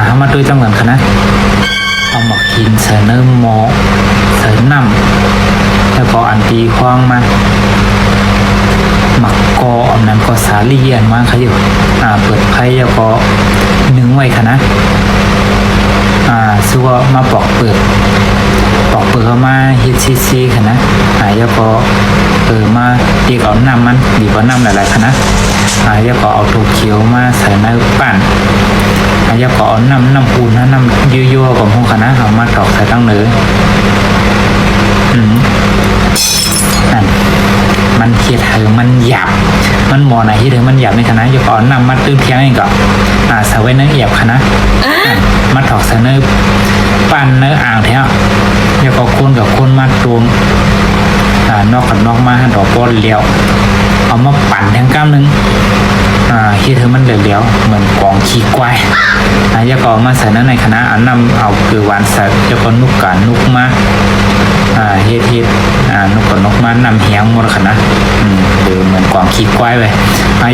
เขามาด้วยจำกันค่ะนะเอาหมอกหินใส่เนื้อหมอใส่น้ำแล้วก็อันตีคว้างมาหมักกออันนั้นก็สาลีอันมากค่ะอยู่เปิดไพ่แล้วก็นึ่งไว้ค่ะนะซัวมาปอกเปลือกเข้ามาเฮ็ดซีค่ะนะแล้วก็มาตีเอาน้ำมันบีบเอาน้ำหลายๆค่ะนะแล้วก็เอาถั่วเขียวมาใส่ในปั่นแล้วก็เอาน้ำอุ่นน้ำยั่วๆของพวกค่ะนะเอามาตอกใส่ตั้งเนื้อนั่นมันเคียดมันหยาบมันหมอไหนที่มันหยาบในคณะอย่าก่อนนำมาตื้อเพียงเองก็ใส่ไว้เนื้อหยาบคณะมาถอกใส่เนื้อปั้นเนื้ออ่างแท้อย่าก็คนกับคนมาตวงนอกกับนอกมาดอกบอลเลี้ยวเอามาปั่นแทงก้ามนึงที่มันเหลวๆเหมือนกองขี้ควายอย่าก็มาใส่ในคณะนำเอาคือหวานใส่อย่าก็นุกกันนุกมาเฮ็ดนกกับนกมันนำเหียงหมดค่ะนะหรือเหมือนกวางขี้ควายไป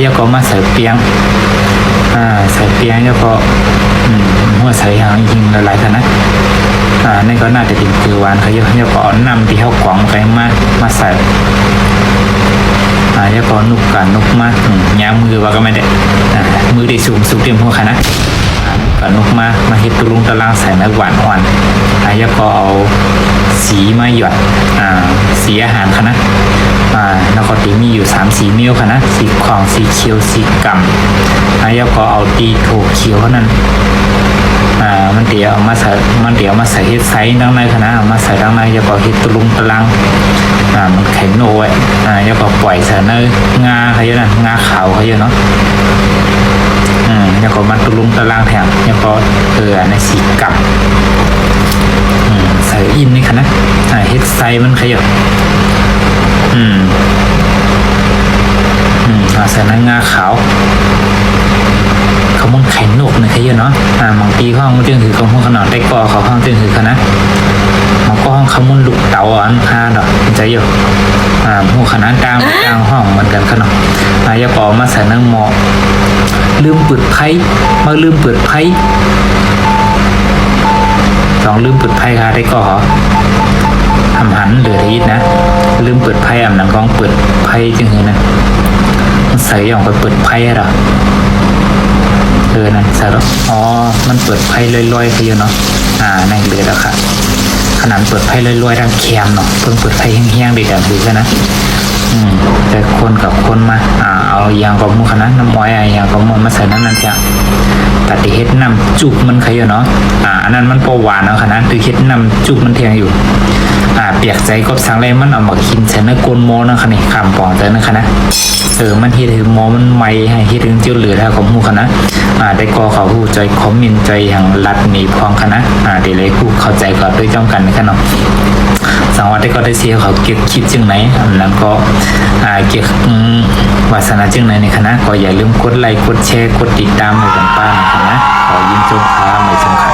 แล้วก็มาใส่เปียงใส่เปียงแล้วก็หัวใส่หางยิงหลายๆค่ะนะนี่ก็น่าจะเป็นคือหวานเขาเยอะแล้วก็เอานำที่เขากวางไปมาใส่แล้วก็นุกกันนกมาย้ำมือว่าก็ไม่ได้มือได้สูงเต็มหัวค่ะนะก็นกมาเฮ็ดตุลุงตะลางใส่ในหวานอ่อนแล้วก็เอาสีมาหยดสีอาหารค่ะนะแล้วก็ตีมีอยู่3สีมิ้วค่ะนะสีของสีเขียวสีกำแล้วก็เอาตีโถเขียวเท่านั้นมันเดี๋ยวเอามาใส่เฮ็ดไซส์ดังในค่ะนะเอามาใส่ดังในแล้วก็เฮ็ดตุลุงตะลังมันแข็งโนไว้แล้วก็ปล่อยใส่ในงาเขาเยอะนะงาขาวเขาเยอะเนาะแล้วก็มันตุลุงตะลังแถมแล้วก็ในสีกำใส่อินนี่ค่ะนะเฮ็ดไซมันขยับใส่น้ำงาขาวเขามันไข่นกนะขยับเนาะบางทีห้องมันจึงถือของห้องขนาดได้ก่อเขาห้องจึงถือค่ะนะมันก็ห้องเขามันลุกเตาอันดอกใจอยู่หัวขนาดกลางห้องเหมือนกันขนาดอย่าปอมาใส่น้ำหมอลืมเปิดไพ่มาลืมเปิดไพ่ลองลืมเปิดไพ่ค่ะได้ก็ทำหันเหลือทีนะลืมเปิดไพ่หนังกองเปิดไพ่จึงเห็นนะใส่อย่างไปเปิดไพ่หรอนะใส่แล้วมันเปิดไพ่ลอยๆเขาเยอะเนาะนั่นเลยแล้วค่ะขนาดเปิดไพ่ลอยๆทางแคมเนาะเพิ่งเปิดไพ่แห้งๆดีแต่ดูกันนะแต่คนกับคนมาเอายางกับมือขนาดน้ำอ้อยยางกับมือมาใส่นั่นจ้ะตัดที่เฮ็ดน้ำจุกมันขยันเนาะอันนั้นมันพอหวานเนาะขนาดคือเฮ็ดน้ำจุกมันเทียงอยู่เปียกใจก็สั่งเลยมันเอามากินใส่ในกลโมนะค่ะนี่ขามปองใจนะค่ะนะมันเฮ็ดถึงโมมันไม่ให้เฮ็ดถึงเจียวเหลือถ้าของหมู่ค่ะนะได้ก็เขาผู้ใจคอมเมนต์ใจอย่างรัดมีพองค่ะนะเดี๋ยวเลยผู้เข้าใจก็ด้วยจ้องกันนะคะเนาะสังวัตได้ก็ได้เสียเขาเก็บคลิปจึงไหนแล้วก็เกี่ยววาสนาจึงไหนในคณะก็อย่าลืมกดไลค์กดแชร์กดติดตามให้กันป้านะคะนะขอยิ้มจงค้าไม่จงค่ะ